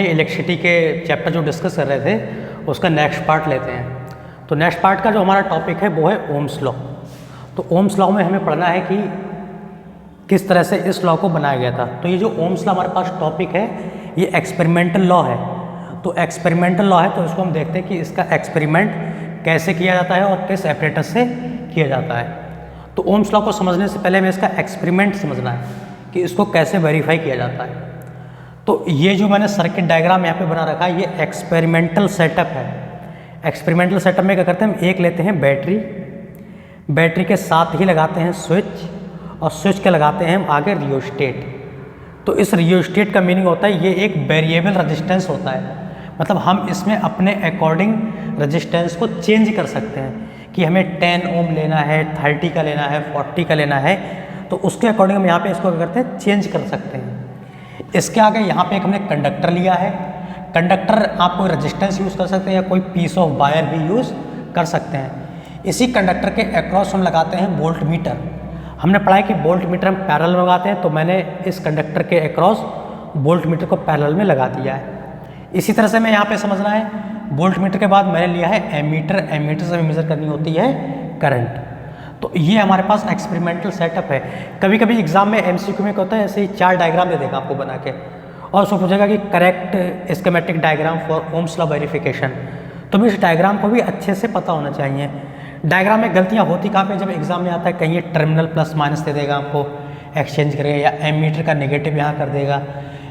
Electricity के chapter जो discuss कर रहे थे उसका नेक्स्ट पार्ट लेते हैं। तो नेक्स्ट पार्ट का जो हमारा टॉपिक है वो है ओम्स लॉ। तो ओम्स लॉ में हमें पढ़ना है कि किस तरह से इस लॉ को बनाया गया था। तो ये जो ओम्स लॉ हमारे पास टॉपिक है ये एक्सपेरिमेंटल लॉ है। तो एक्सपेरिमेंटल लॉ है तो इसको हम देखते हैं कि इसका एक्सपेरिमेंट कैसे किया जाता है और किस एपरेटस से किया जाता है। तो ओम्स लॉ को समझने से पहले हमें इसका एक्सपेरिमेंट समझना है कि इसको कैसे वेरीफाई किया जाता है। तो ये जो मैंने सर्किट डायग्राम यहाँ पे बना रखा है ये एक्सपेरिमेंटल सेटअप है। एक्सपेरिमेंटल सेटअप में क्या करते हैं, हम एक लेते हैं बैटरी, बैटरी के साथ ही लगाते हैं स्विच और स्विच के लगाते हैं हम आगे रियोस्टेट। तो इस रियोस्टेट का मीनिंग होता है ये एक वेरिएबल रेजिस्टेंस होता है, मतलब हम इसमें अपने अकॉर्डिंग रेजिस्टेंस को चेंज कर सकते हैं कि हमें 10 ओम लेना है, 30 का लेना है, 40 का लेना है। तो उसके अकॉर्डिंग हम यहाँ पे इसको क्या करते हैं, चेंज कर सकते हैं। इसके आगे यहाँ पे एक हमने कंडक्टर लिया है। कंडक्टर आप कोई रेजिस्टेंस यूज़ कर सकते हैं या कोई पीस ऑफ वायर भी यूज़ कर सकते हैं। इसी कंडक्टर के अक्रॉस हम लगाते हैं वोल्ट मीटर। हमने पढ़ा है कि वोल्ट मीटर हम पैरेलल में लगाते हैं, तो मैंने इस कंडक्टर के अक्रॉस वोल्ट मीटर को पैरेलल में लगा दिया है। इसी तरह से मैं यहाँ पे समझना है, वोल्ट मीटर के बाद मैंने लिया है एमीटर। एमीटर से मेजर करनी होती है करंट। तो ये हमारे पास एक्सपेरिमेंटल सेटअप है। कभी कभी एग्जाम में एमसीक्यू में क्या होता है, ऐसे ही 4 डायग्राम दे देगा आपको बना के और उसको पूछेगा कि correct schematic diagram for Ohm's law verification. तो हमें इस डायग्राम को भी अच्छे से पता होना चाहिए। डायग्राम में गलतियाँ होती कहाँ पे, जब एग्जाम में आता है कहीं ये टर्मिनल प्लस माइनस दे देगा आपको एक्सचेंज करेगा, या एमीटर का नेगेटिव यहाँ कर देगा,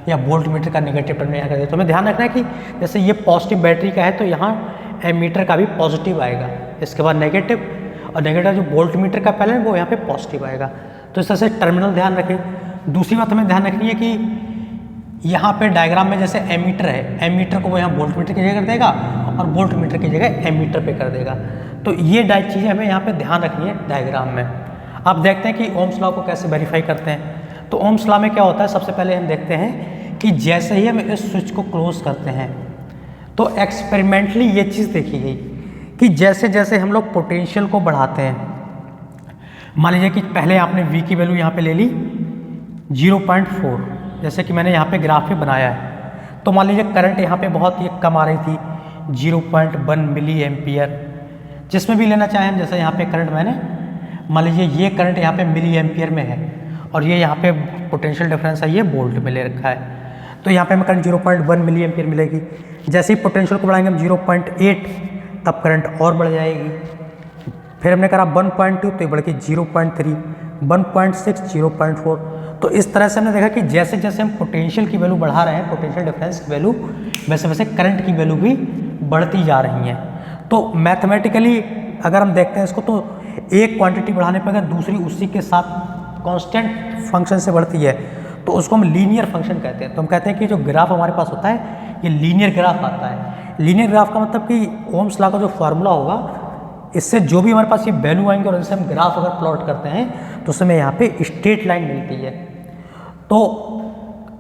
या वोल्ट मीटर का नेगेटिव टर्मिनल यहाँ कर देगा। तो हमें ध्यान रखना है कि जैसे ये पॉजिटिव बैटरी का है तो यहाँ एमीटर का भी पॉजिटिव आएगा, इसके बाद नेगेटिव, और नेगेटिव जो वोल्ट मीटर का पहले वो यहाँ पे पॉजिटिव आएगा। तो इस तरह से टर्मिनल ध्यान रखें। दूसरी बात हमें ध्यान रखनी है कि यहाँ पे डायग्राम में जैसे एमीटर है, एमीटर को वो यहाँ वोल्ट मीटर की जगह कर देगा और वोल्ट मीटर की जगह एमीटर पे कर देगा। तो ये चीज़ें हमें यहाँ पे ध्यान रखनी है डायग्राम में। आप देखते हैं कि ओम्स लॉ को कैसे वेरीफाई करते हैं। तो ओम्स लॉ में क्या होता है, सबसे पहले हम देखते हैं कि जैसे ही हम इस स्विच को क्लोज करते हैं तो एक्सपेरिमेंटली ये चीज़ देखी गई कि जैसे जैसे हम लोग पोटेंशियल को बढ़ाते हैं, मान लीजिए कि पहले आपने V की वैल्यू यहाँ पे ले ली 0.4, जैसे कि मैंने यहाँ पे ग्राफ पे बनाया है। तो मान लीजिए करंट यहाँ पे बहुत ही कम आ रही थी 0.1 मिली एम्पियर। जिसमें भी लेना चाहें हम, जैसे यहाँ पे करंट मैंने मान लीजिए ये करंट यहाँ पे मिली एम्पियर में है और ये यहाँ पे पोटेंशियल डिफरेंस है ये वोल्ट में ले रखा है। तो यहाँ पे हमें करंट 0.1 मिली एम्पियर मिलेगी। जैसे ही पोटेंशियल को बढ़ाएंगे हम 0.8 तब करंट और बढ़ जाएगी। फिर हमने करा 1.2 तो ये बढ़ के 0.3, 1.6, 0.4। तो इस तरह से हमने देखा कि जैसे जैसे हम पोटेंशियल की वैल्यू बढ़ा रहे हैं, पोटेंशियल डिफरेंस की वैल्यू, वैसे वैसे करंट की वैल्यू भी बढ़ती जा रही हैं। तो मैथमेटिकली अगर हम देखते हैं इसको तो एक क्वांटिटी बढ़ाने पर अगर दूसरी उसी के साथ कांस्टेंट फंक्शन से बढ़ती है तो उसको हम लीनियर फंक्शन कहते हैं। तो हम कहते हैं कि जो ग्राफ हमारे पास होता है ये लीनियर ग्राफ आता है। लीनियर ग्राफ का मतलब कि ओम्स लॉ का जो फार्मूला होगा इससे जो भी हमारे पास ये वैल्यू आएंगे और इनसे हम ग्राफ अगर प्लॉट करते हैं तो उसमें यहाँ पे स्ट्रेट लाइन मिलती है। तो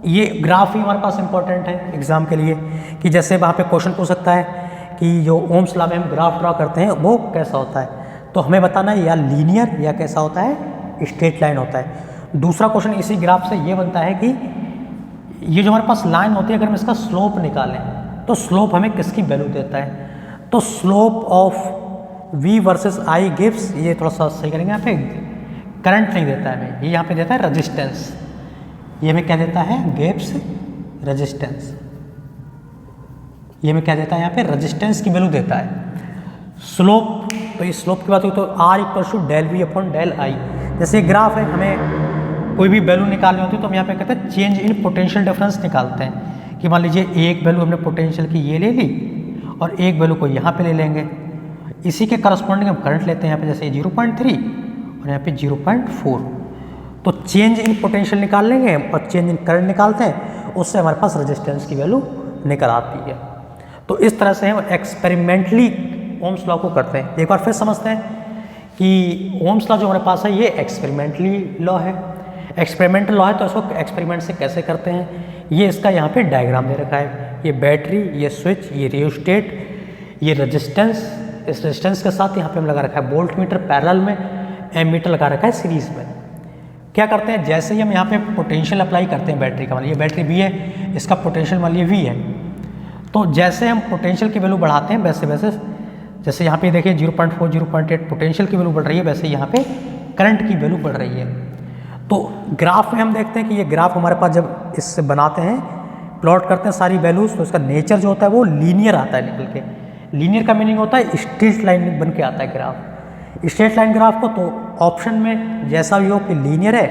ये ग्राफ ही हमारे पास इंपॉर्टेंट है एग्जाम के लिए कि जैसे वहाँ पे क्वेश्चन पूछ सकता है कि जो ओम्स लॉ में हम ग्राफ ड्रा करते हैं वो कैसा होता है। तो हमें बताना है या लीनियर या कैसा होता है, स्ट्रेट लाइन होता है। दूसरा क्वेश्चन इसी ग्राफ से ये बनता है कि ये जो हमारे पास लाइन होती है अगर हम इसका स्लोप निकालें तो स्लोप हमें किसकी वैल्यू देता है। तो slope of V versus I gives, ये थोड़ा सा सही करेंगे, यहाँ पे करंट नहीं देता है हमें, ये यहाँ पे देता है रेजिस्टेंस। ये हमें क्या देता है, गिव्स रेजिस्टेंस। ये हमें क्या देता है, यहाँ पे रेजिस्टेंस की वैल्यू देता है। स्लोप, तो इस स्लोप की बात हुई तो R = del V upon del I। जैसे ग्राफ है, हमें कोई भी वैल्यू निकालनी होती है तो हम यहाँ पे कहते हैं चेंज इन पोटेंशियल डिफरेंस निकालते हैं कि मान लीजिए एक वैल्यू हमने पोटेंशियल की ये ले ली और एक वैल्यू को यहाँ पे ले लेंगे, इसी के करस्पॉन्डिंग हम करंट लेते हैं यहाँ पे, जैसे 0.3 और यहाँ पे 0.4। तो चेंज इन पोटेंशियल निकाल लेंगे और चेंज इन करंट निकालते हैं, उससे हमारे पास रेजिस्टेंस की वैल्यू निकल आती है। तो इस तरह से हम एक्सपेरिमेंटली ओम्स लॉ को करते हैं। एक बार फिर समझते हैं कि ओम्स लॉ जो हमारे पास है ये एक्सपेरिमेंटली लॉ है। एक्सपेरिमेंटल लॉ है तो इसको एक्सपेरिमेंट से कैसे करते हैं, ये इसका यहाँ पे डायग्राम दे रखा है। ये बैटरी, ये स्विच, ये रियोस्टेट, ये रेजिस्टेंस, इस रेजिस्टेंस के साथ यहाँ पे हम लगा रखा है वोल्ट मीटर पैरेलल में, एमीटर लगा रखा है सीरीज में। क्या करते हैं, जैसे ही हम यहाँ पे पोटेंशियल अप्लाई करते हैं बैटरी का, मान लीजिए बैटरी V है, इसका पोटेंशियल मान लीजिए V है, तो जैसे हम पोटेंशियल की वैल्यू बढ़ाते हैं वैसे वैसे, जैसे यहाँ पे देखिए 0.4 0.8 पोटेंशियल की वैल्यू बढ़ रही है, वैसे यहाँ पे करंट की वैल्यू बढ़ रही है। तो ग्राफ में हम देखते हैं कि ये ग्राफ हमारे पास जब इससे बनाते हैं, प्लॉट करते हैं सारी वैल्यूज, तो इसका नेचर जो होता है वो लीनियर आता है निकल के। लीनियर का मीनिंग होता है स्ट्रेट लाइन बन के आता है ग्राफ, स्ट्रेट लाइन ग्राफ को। तो ऑप्शन में जैसा भी हो कि लीनियर है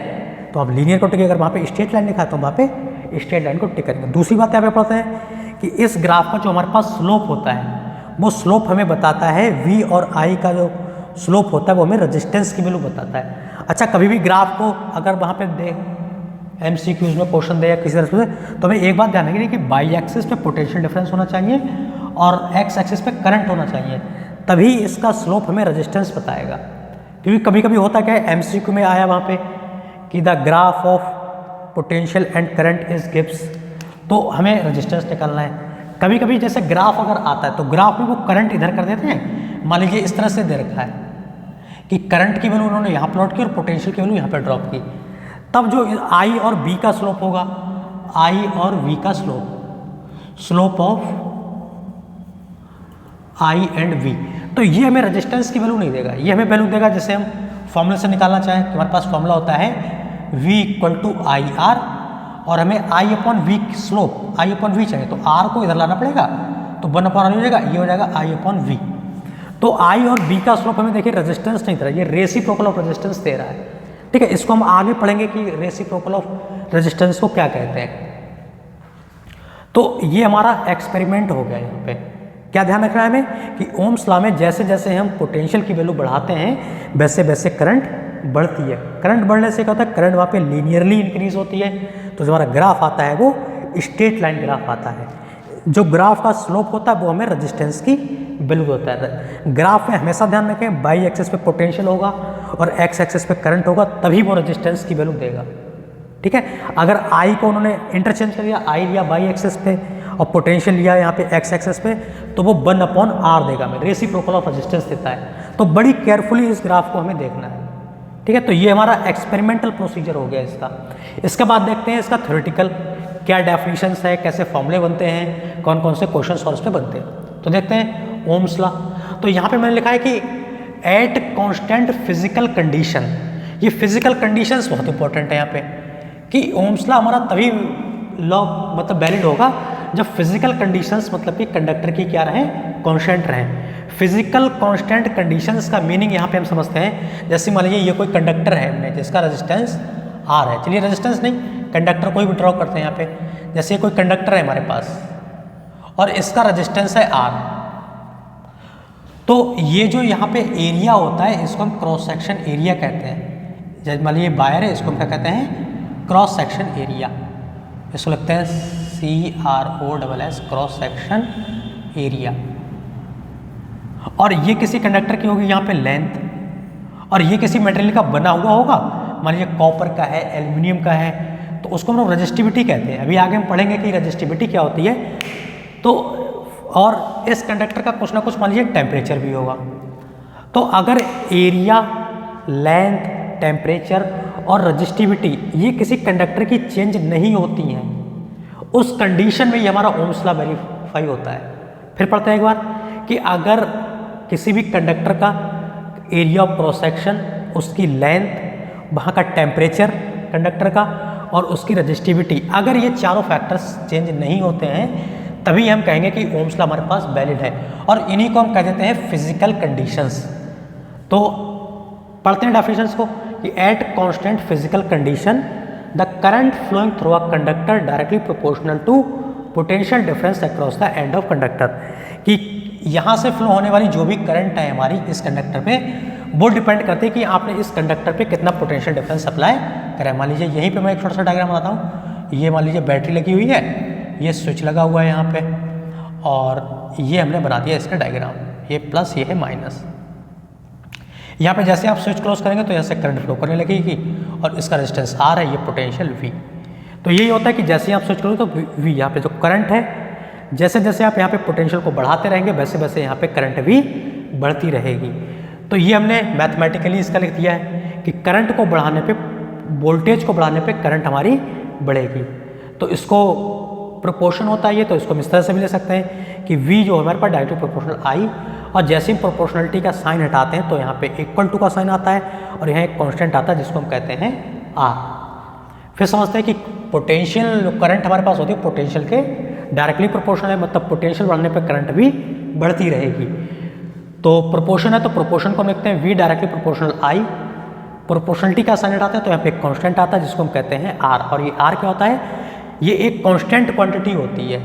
तो आप लीनियर को टिक, अगर वहाँ पे स्ट्रेट लाइन लिखा है तो वहाँ पे स्ट्रेट लाइन को टिक करेंगे। दूसरी बात यहाँ पे पढ़ते हैं कि इस ग्राफ का जो हमारे पास स्लोप होता है, वो स्लोप हमें बताता है V और I का जो स्लोप होता है वो हमें रेजिस्टेंस की वैल्यू बताता है। अच्छा, कभी भी ग्राफ को अगर वहाँ पे दे MCQs में क्वेश्चन दे या किसी तरह से, तो हमें एक बात ध्यान रखनी कि बाई एक्सिस पे पोटेंशियल डिफरेंस होना चाहिए और एक्स एक्सिस पे करंट होना चाहिए, तभी इसका स्लोप हमें रेजिस्टेंस बताएगा। क्योंकि कभी कभी होता क्या है, MCQ में आया वहाँ पे कि the graph of potential and current is gives, तो हमें रेजिस्टेंस निकालना है। कभी कभी जैसे ग्राफ अगर आता है तो ग्राफ में वो करंट इधर कर देते हैं, मान लीजिए इस तरह से दे रखा है कि करंट की वैल्यू उन्होंने यहाँ प्लॉट की और पोटेंशियल की वैल्यू यहाँ पे ड्रॉप की, तब जो I और B का स्लोप होगा, I और V का slope of I and V, तो ये हमें रेजिस्टेंस की वैल्यू नहीं देगा, ये हमें वैल्यू देगा जैसे हम फॉर्मूले से निकालना चाहें। हमारे पास फॉर्मूला होता है V = IR और हमें I/V स्लोप I/V चाहिए, तो R को इधर लाना पड़ेगा, तो 1/R हो जाएगा, ये हो जाएगा I/V। तो I और V का स्लोप हमें देखिए रेजिस्टेंस नहीं दे रहा, ये रेसिप्रोकल ऑफ रेजिस्टेंस दे रहा है। ठीक है, इसको हम आगे पढ़ेंगे कि रेसिप्रोकल ऑफ रेजिस्टेंस को क्या कहते हैं। तो ये हमारा एक्सपेरिमेंट हो गया। यहाँ पे क्या ध्यान रखना है हमें कि ओम्स लॉ में जैसे जैसे हम पोटेंशियल की वैल्यू बढ़ाते हैं वैसे वैसे करंट बढ़ती है। करंट बढ़ने से क्या होता है, करंट वहाँ पे लीनियरली इंक्रीज होती है, तो जो हमारा ग्राफ आता है वो स्ट्रेट लाइन ग्राफ आता है। जो ग्राफ का स्लोप होता है वो हमें रेजिस्टेंस की वैल्यू होता है। ग्राफ में हमेशा ध्यान रखें बाई एक्सिस पे पोटेंशियल होगा और एक्स एक्सिस पे करंट होगा, तभी वो रेजिस्टेंस की वैल्यू देगा। ठीक है, अगर I को उन्होंने इंटरचेंज कर दिया, I लिया बाई एक्सिस पे और पोटेंशियल लिया यहाँ पे एक्स एक्सिस पे, तो वो 1/R देगा, हमें रेसिप्रोकल ऑफ रेजिस्टेंस देता है। तो बड़ी केयरफुली इस ग्राफ को हमें देखना है। ठीक है, तो ये हमारा एक्सपेरिमेंटल प्रोसीजर हो गया इसका। इसके बाद देखते हैं इसका थ्योरेटिकल क्या डेफिनेशंस है, कैसे फॉर्मूले बनते हैं, कौन कौन से क्वेश्चन सॉल्व पे बनते हैं। तो देखते हैं ओम्स लॉ। तो यहाँ पे मैंने लिखा है कि एट कांस्टेंट फिजिकल कंडीशन, ये फिजिकल कंडीशंस बहुत इंपॉर्टेंट है यहाँ पे, कि ओम्स लॉ हमारा तभी लॉ मतलब वैलिड होगा जब फिजिकल कंडीशंस मतलब कि कंडक्टर की क्या रहे, कांस्टेंट रहें। फिजिकल कांस्टेंट कंडीशंस का मीनिंग यहाँ पे हम समझते हैं, जैसे मान लीजिए ये कोई कंडक्टर है हमने जिसका रेजिस्टेंस R है, चलिए रेजिस्टेंस नहीं, कंडक्टर कोई भी ड्रॉ करते हैं यहाँ पे, जैसे कोई कंडक्टर है हमारे पास और इसका रेजिस्टेंस है R, तो ये जो यहाँ पे एरिया होता है इसको हम क्रॉस सेक्शन एरिया कहते हैं। जैसे मान लीजिए वायर है, इसको हम क्या कहते हैं, क्रॉस सेक्शन एरिया, इसको लगता है CROSS क्रॉस सेक्शन एरिया। और ये किसी कंडक्टर की होगी यहाँ पे लेंथ, और ये किसी मटेरियल का बना हुआ होगा, मान लीजिए कॉपर का है, एल्युमिनियम का है, तो उसको हम लोग रेजिस्टिविटी कहते हैं। अभी आगे हम पढ़ेंगे कि रेजिस्टिविटी क्या होती है। तो और इस कंडक्टर का कुछ ना कुछ मान लीजिए टेम्परेचर भी होगा। तो अगर एरिया, लेंथ, टेम्परेचर और रेजिस्टिविटी ये किसी कंडक्टर की चेंज नहीं होती हैं, उस कंडीशन में ये हमारा ओम्स लॉ वेरीफाई होता है। फिर पढ़ते हैं एक बार कि अगर किसी भी कंडक्टर का एरिया ऑफ क्रॉस सेक्शन, उसकी लेंथ, वहाँ का टेम्परेचर कंडक्टर का और उसकी रेजिस्टिविटी, अगर ये चारों फैक्टर्स चेंज नहीं होते हैं तभी हम कहेंगे कि ओम्स लॉ हमारे पास वैलिड है, और इन्हीं को हम कह देते हैं फिजिकल कंडीशंस। तो पढ़ते हैं डेफिनेशंस को कि at constant physical condition the current flowing through a conductor directly proportional to potential difference across the end of conductor, कि यहाँ से फ्लो होने वाली जो भी करंट है हमारी इस कंडक्टर पे, वो डिपेंड करती है कि आपने इस कंडक्टर पे कितना पोटेंशियल डिफरेंस अप्लाई करा है। मान लीजिए यहीं पे मैं एक छोटा सा डायग्राम बनाता हूँ, ये मान लीजिए बैटरी लगी हुई है, ये स्विच लगा हुआ है यहाँ पे, और ये हमने बना दिया इसका डायग्राम, ये प्लस ये है माइनस। यहाँ पे जैसे आप स्विच क्लोज करेंगे तो यहाँ से करंट फ्लो करने लगेगी, और इसका रेजिस्टेंस R है, ये पोटेंशियल V। तो यही होता है कि जैसे ही आप स्विच करोगे तो V यहाँ पे जो करंट है, जैसे जैसे आप यहाँ पे पोटेंशियल को बढ़ाते रहेंगे वैसे वैसे यहाँ पे करंट भी बढ़ती रहेगी। तो ये हमने मैथमेटिकली इसका लिख दिया है कि करंट को बढ़ाने पे वोल्टेज को बढ़ाने पे करंट हमारी बढ़ेगी। तो इसको प्रोपोर्शन होता है ये, तो इसको हम इस तरह से भी ले सकते हैं कि V जो हमारे पास डायरेक्टली प्रोपोर्शनल I, और जैसे ही प्रोपोर्शनलिटी का साइन हटाते हैं तो यहाँ पे इक्वल टू का साइन आता है और यहाँ एक कांस्टेंट आता है जिसको हम कहते हैं R। फिर समझते हैं कि पोटेंशियल जो करंट हमारे पास होती है पोटेंशियल के डायरेक्टली प्रोपोर्शनल है, मतलब पोटेंशियल बढ़ने पर करंट भी बढ़ती रहेगी। तो प्रोपोर्शन है तो प्रोपोर्शन को हम लिखते हैं V directly proportional I, proportionality का साइन हटाते हैं तो यहाँ पे एक कांस्टेंट आता है जिसको हम कहते हैं R। और ये R क्या होता है, ये एक कांस्टेंट क्वांटिटी होती है।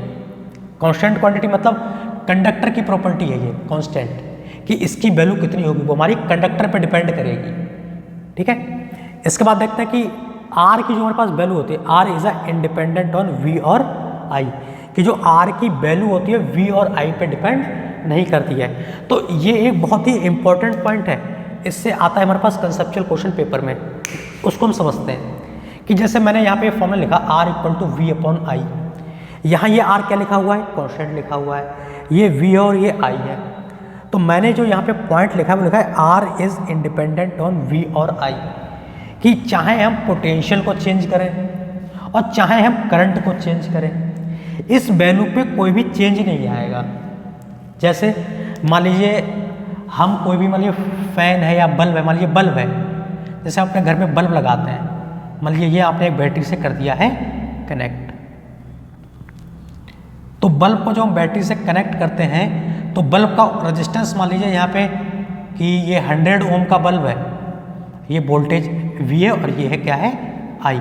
कांस्टेंट क्वांटिटी मतलब कंडक्टर की प्रॉपर्टी है ये कांस्टेंट, कि इसकी वैल्यू कितनी होगी वो हमारी कंडक्टर पे डिपेंड करेगी। ठीक है, इसके बाद देखते हैं कि R की जो हमारे पास वैल्यू होती है, R is a independent on V और I, कि जो R की वैल्यू होती है V और I पे डिपेंड नहीं करती है। तो ये एक बहुत ही इंपॉर्टेंट पॉइंट है, इससे आता है हमारे पास कंसेप्चुअल क्वेश्चन पेपर में, उसको हम समझते हैं। कि जैसे मैंने यहाँ पे फॉर्मूला लिखा R equal to V upon I, यहाँ ये R क्या लिखा हुआ है, कांस्टेंट लिखा हुआ है, ये V और ये I है। तो मैंने जो यहाँ पे पॉइंट लिखा है वो लिखा है R is independent on V और I, कि चाहे हम पोटेंशियल को चेंज करें और चाहे हम करंट को चेंज करें, इस वैल्यू पे कोई भी चेंज नहीं आएगा। जैसे मान लीजिए हम कोई भी मान लीजिए फैन है या बल्ब है, मान लीजिए बल्ब है, जैसे अपने घर में बल्ब लगाते हैं, मान लीजिए ये आपने एक बैटरी से कर दिया है कनेक्ट, तो बल्ब को जो हम बैटरी से कनेक्ट करते हैं तो बल्ब का रेजिस्टेंस मान लीजिए यहाँ पे कि ये 100 ओम का बल्ब है, ये वोल्टेज V है और ये है क्या है I।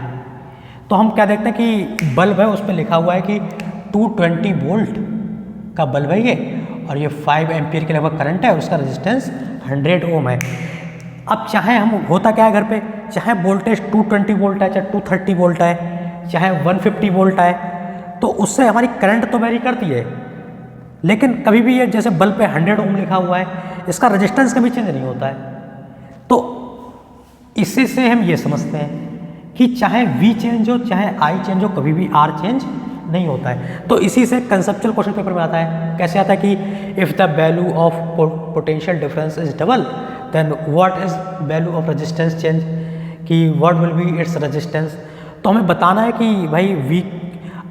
तो हम क्या देखते हैं कि बल्ब है उस पर लिखा हुआ है कि 220 वोल्ट का बल्ब है ये, और ये 5 एम्पियर के लगभग करंट है, उसका रेजिस्टेंस 100 ओम है। अब चाहे हम, होता क्या है घर पे, चाहे वोल्टेज 220 वोल्ट है, चाहे 230 वोल्ट है, चाहे 150 वोल्ट है, तो उससे हमारी करंट तो वेरी करती है, लेकिन कभी भी ये जैसे बल्ब पे 100 ओम लिखा हुआ है, इसका रेजिस्टेंस कभी चेंज नहीं होता है। तो इसी से हम ये समझते हैं कि चाहे V चेंज हो चाहे I चेंज हो, कभी भी R चेंज नहीं होता है। तो इसी से कंसेप्चुअल क्वेश्चन पेपर में आता है, कैसे आता है कि if the value of potential difference is double then what is value of resistance change, कि what will be its resistance. तो हमें बताना है कि भाई V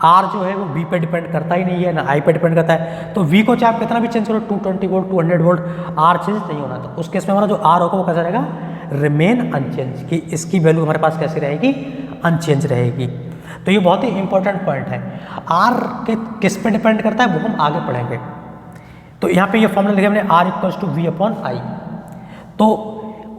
R जो है वो V पे डिपेंड करता ही नहीं है ना I पे डिपेंड करता है। तो V को चाहे आप कितना भी चेंज करो, 220 वोल्ट 200 वोल्ट, R चेंज नहीं होना। तो उस केस में हमारा जो R होगा वो कैसा रहेगा, रिमेन अनचेंज, कि इसकी वैल्यू हमारे पास कैसी रहेगी, अनचेंज रहेगी। तो ये बहुत ही इंपॉर्टेंट पॉइंट है। R के किस पे डिपेंड करता है वो हम आगे पढ़ेंगे। तो यहाँ पे ये फॉर्मूला लिखा हमने R equals to V upon I। तो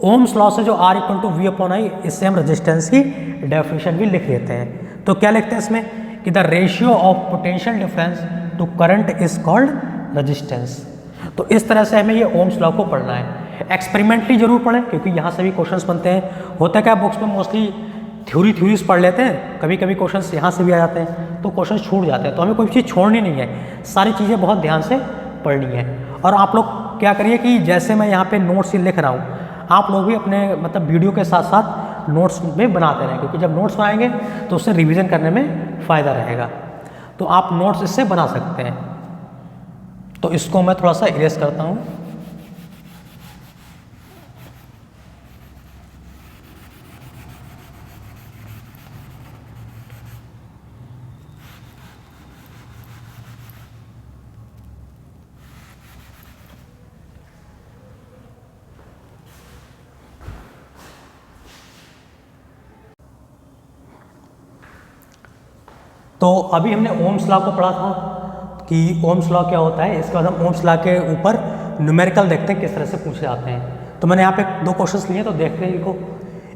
ओम्स लॉ से जो R equal to V upon I, इससे हम रेजिस्टेंस की डेफिनेशन भी लिख लेते हैं। तो क्या लिखते हैं इसमें कि the ratio of potential difference to current is called resistance. तो इस तरह से हमें ये ओम्स लॉ को पढ़ना है। एक्सपेरिमेंटली जरूर पढ़ें, क्योंकि यहाँ से भी क्वेश्चंस बनते हैं। होता क्या बुक्स में मोस्टली थ्योरीज पढ़ लेते हैं, कभी कभी क्वेश्चंस यहाँ से भी आ जाते हैं, तो क्वेश्चंस छूट जाते हैं। तो हमें कोई चीज़ छोड़नी नहीं है, सारी चीज़ें बहुत ध्यान से पढ़नी है। और आप लोग क्या करिए कि जैसे मैं यहाँ पे नोट्स लिख रहा हूँ, आप लोग भी अपने मतलब वीडियो के साथ साथ नोट्स में बनाते रहें, क्योंकि जब नोट्स बनाएंगे तो उससे रिवीजन करने में फ़ायदा रहेगा। तो आप नोट्स इससे बना सकते हैं। तो इसको मैं थोड़ा सा इरेज करता हूँ। तो अभी हमने ओम्स लॉ को पढ़ा था कि ओम्स लॉ क्या होता है। इसके बाद हम ओम्स लॉ के ऊपर न्यूमेरिकल देखते हैं किस तरह से पूछे जाते हैं। तो मैंने यहाँ पे 2 क्वेश्चंस लिए, तो देखते हैं इनको।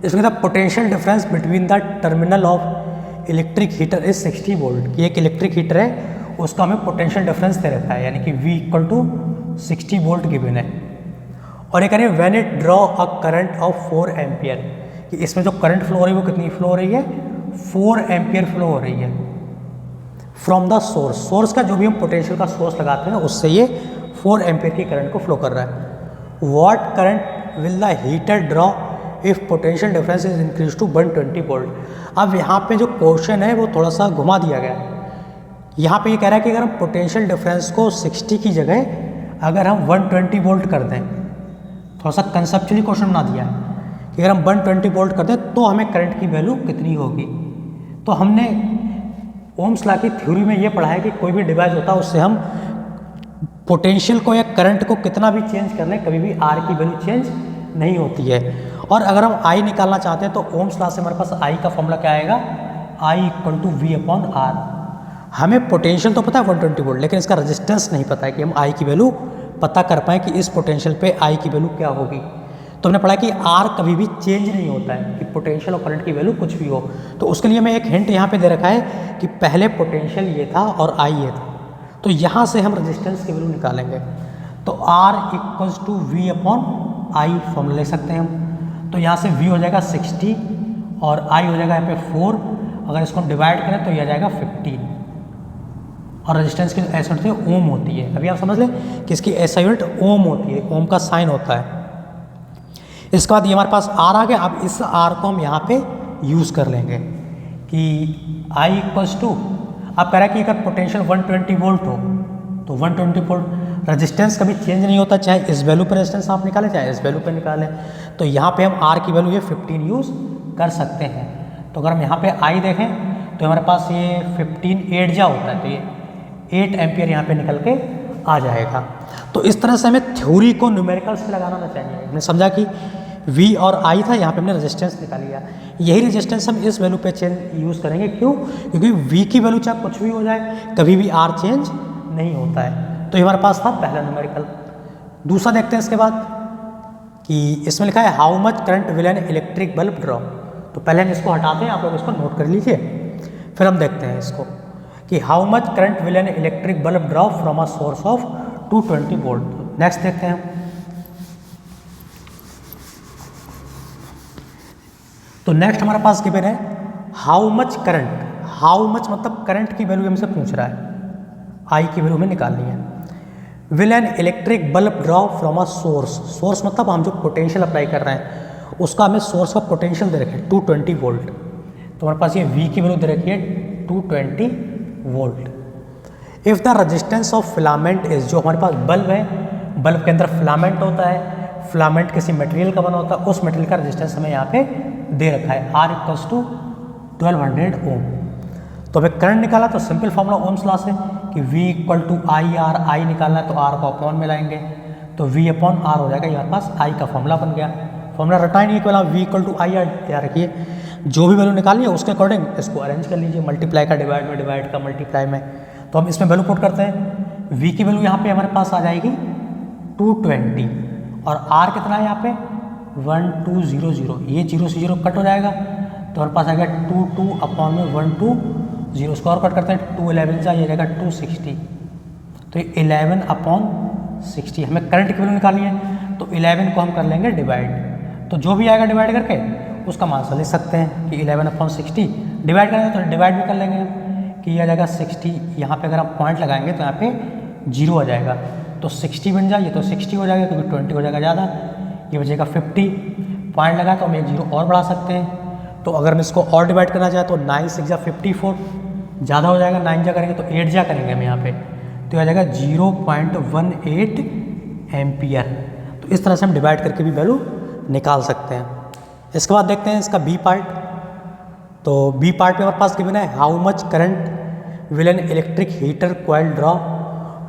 इसमें था potential difference between the terminal of electric heater is 60 volt. कि एक इलेक्ट्रिक हीटर है, उसका हमें पोटेंशियल डिफरेंस दे रखा है, यानी कि V equal to 60 volt given है। और ये कह रहे हैं when it draw a current of 4 ampere, कि इसमें जो करंट फ्लो हो रही है वो कितनी फ्लो हो रही है, 4 एम्पियर फ्लो हो रही है फ्रॉम द सोर्स। सोर्स का जो भी हम पोटेंशियल का सोर्स लगाते हैं उससे ये 4 एम्पियर की करंट को फ्लो कर रहा है। What current will the heater draw if potential difference is increase to 120 volt. अब यहाँ पे जो क्वेश्चन है वो थोड़ा सा घुमा दिया गया है। यहाँ पे ये कह रहा है कि अगर हम पोटेंशियल डिफरेंस को 60 की जगह अगर हम 120 वोल्ट कर दें, थोड़ा सा कंसेप्चुअली क्वेश्चन बना दिया है कि अगर हम 120 वोल्ट कर दें तो हमें करंट की वैल्यू कितनी होगी। तो हमने ओम्स लॉ की थ्योरी में ये पढ़ा है कि कोई भी डिवाइस होता है उससे हम पोटेंशियल को या करंट को कितना भी चेंज कर लें, कभी भी आर की वैल्यू चेंज नहीं होती है। और अगर हम आई निकालना चाहते हैं तो ओम्स लॉ से हमारे पास आई का फॉर्मूला क्या आएगा, I equal to V upon R. हमें पोटेंशियल तो पता है 120 वोल्ट, लेकिन इसका रेजिस्टेंस नहीं पता है कि हम आई की वैल्यू पता कर पाएँ कि इस पोटेंशियल पे आई की वैल्यू क्या होगी। तो हमने पढ़ा कि आर कभी भी चेंज नहीं होता है, कि पोटेंशियल और करंट की वैल्यू कुछ भी हो। तो उसके लिए मैं एक हिंट यहाँ पे दे रखा है कि पहले पोटेंशियल ये था और आई ये था, तो यहाँ से हम रेजिस्टेंस की वैल्यू निकालेंगे। तो R equals to V upon I formula ले सकते हैं हम। तो यहाँ से वी हो जाएगा 60 और आई हो जाएगा यहाँ पे 4। अगर इसको हम डिवाइड करें तो यह जाएगा 15 और रेजिस्टेंस की ऐसा होती है ओम होती है। अभी आप समझ लें कि इसकी ऐसा यूनिट ओम होती है, ओम का साइन होता है। इसके बाद ये हमारे पास आर आ गया। अब इस आर को हम यहाँ पे यूज़ कर लेंगे कि आई इक्वल्स टू, आप कह रहा है कि अगर पोटेंशियल 120 वोल्ट हो तो 120 वोल्ट रेजिस्टेंस कभी चेंज नहीं होता, चाहे इस वैल्यू पर रेजिस्टेंस आप निकालें चाहे इस वैल्यू पर निकालें। तो यहाँ पे हम आर की वैल्यू ये 15 यूज़ कर सकते हैं। तो अगर हम यहाँ पे आई देखें तो हमारे पास ये 15 8 जा होता है, तो ये 8 एम्पियर यहाँ पे निकल के आ जाएगा। तो इस तरह से हमें थ्योरी को न्यूमेरिकल्स पे लगाना चाहिए। हमने समझा कि V और I था, यहाँ पे हमने रेजिस्टेंस निकाल लिया। यही रेजिस्टेंस हम इस वैल्यू पे चेंज यूज़ करेंगे। क्यों? क्योंकि V की वैल्यू चाहे कुछ भी हो जाए कभी भी R चेंज नहीं होता है। तो ये हमारे पास था पहला न्यूमेरिकल। दूसरा देखते हैं इसके बाद कि इसमें लिखा है how much current will an electric bulb draw. तो पहले हम इसको हटाते हैं, आप लोग इसको नोट कर लीजिए, फिर हम देखते हैं इसको कि how much current will an electric bulb draw from a source of 220 volt. Next देखते हैं। तो नेक्स्ट हमारे पास गिवन है how much current. How much मतलब करंट की वैल्यू हमसे पूछ रहा है, आई की वैल्यू हमें निकालनी है। Will an electric bulb draw from a source. Source मतलब हम जो पोटेंशियल अप्लाई कर रहे हैं उसका हमें सोर्स का पोटेंशियल दे रखे है 220 वोल्ट। तो हमारे पास ये V की वैल्यू दे रखी है 220 volt. If the resistance of filament is, जो हमारे पास बल्ब है, बल्ब के अंदर फिलामेंट होता है, फिलामेंट किसी मटेरियल का बना होता है, उस मटेरियल का रेजिस्टेंस हमें यहाँ पे दे रखा है R इक्वल्स टू 1200 ओम। तो हमें करंट निकाला तो सिंपल फॉर्मूला ओम्स लॉ से कि V equal to I R, I निकालना है तो R को अपॉन में लाएंगे तो V अपॉन R हो जाएगा। ये हमारे पास I का फॉर्मूला बन गया। फॉर्मूला रटा ही नहीं, केवल आप V equal to I R तैयार रखिए, जो भी वैल्यू निकालिए उसके अकॉर्डिंग इसको अरेंज कर लीजिए, मल्टीप्लाई का डिवाइड में, डिवाइड का मल्टीप्लाई में। तो हम इसमें वैल्यू पुट करते हैं। V की वैल्यू यहाँ पे हमारे पास आ जाएगी 220 और R कितना है यहाँ पे 1200। ये 0 से 0 कट हो जाएगा तो हमारे पास आ गया 22 अपॉन में 120। इसको और कट करते हैं, 2 11 जा, ये जाएगा 260। तो ये 11 अपॉन 60 हमें करंट की वैल्यू निकालनी है। तो 11 को हम कर लेंगे डिवाइड, तो जो भी आएगा डिवाइड करके उसका मान लिख सकते हैं कि 11 अपॉन 60 डिवाइड करेंगे तो डिवाइड भी कर लेंगे कि यह आ जाएगा 60। यहाँ पे अगर आप पॉइंट लगाएंगे तो यहाँ पे 0 आ जाएगा तो 60 बन जाए, ये तो 60 हो जाएगा क्योंकि 20 हो जाएगा ज़्यादा, ये बचेगा 50। पॉइंट लगा तो हम एक 0 और बढ़ा सकते हैं। तो अगर हम इसको और डिवाइड करना चाहें तो 9 6 जा 54, ज़्यादा हो जाएगा, 9 जा करेंगे तो 8 जा करेंगे हम यहाँ पे, तो आ जाएगा 0.18 एम्पियर। तो इस तरह से हम डिवाइड करके भी वैल्यू निकाल सकते हैं। इसके बाद देखते हैं इसका बी पार्ट। तो बी पार्ट में हमारे पास गिवन है how much current will an electric heater coil draw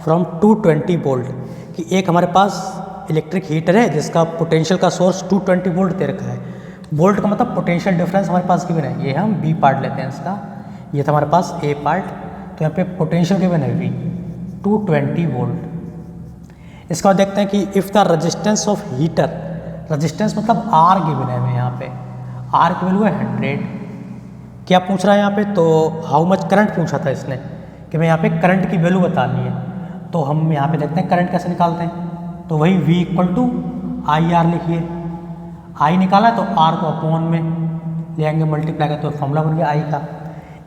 from 220 volt. कि एक हमारे पास इलेक्ट्रिक हीटर है जिसका पोटेंशियल का सोर्स 220 वोल्ट दे रखा है। वोल्ट का मतलब पोटेंशियल डिफरेंस हमारे पास गिवन है, ये हम बी पार्ट लेते हैं इसका। ये था हमारे पास ए पार्ट, तो यहाँ पे पोटेंशियल गिवन है V 220 वोल्ट। इसके बाद देखते हैं कि if the resistance of heater, resistance मतलब R गिवन है हमें यहाँ पे, R की वैल्यू है 100। क्या पूछ रहा है यहाँ पे, तो हाउ मच करंट पूछा था इसने कि मैं यहाँ पे करंट की वैल्यू बतानी है। तो हम यहाँ पे देखते हैं करंट कैसे निकालते हैं। तो वही V equal to I R लिखिए, I निकाला तो R को अपॉन में ले आएंगे, मल्टीप्लाई का तो फॉर्मूला बन गया I का।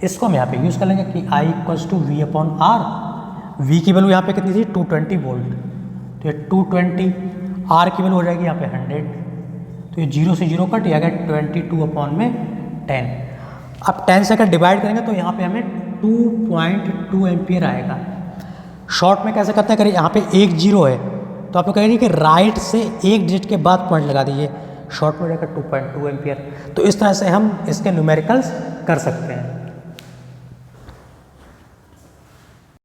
इसको हम यहाँ पे यूज़ कर लेंगे कि I equals to V upon R। V की वैल्यू यहाँ पे कितनी थी 220 वोल्ट, तो ये 220, R की वैल्यू हो जाएगी यहाँ पे 100। तो ये 0 से 0 कट, या गया 22 अपॉन में 10। अब 10 से अगर डिवाइड करेंगे तो यहाँ पे हमें 2.2 एम्पियर आएगा। शॉर्ट में कैसे करते हैं, करिए यहाँ पे एक 0 है तो आप लोग कहेंगे कि राइट से एक डिजिट के बाद पॉइंट लगा दीजिए, शॉर्ट में रहेगा 2.2 एम्पियर। तो इस तरह से हम इसके न्यूमेरिकल्स कर सकते हैं।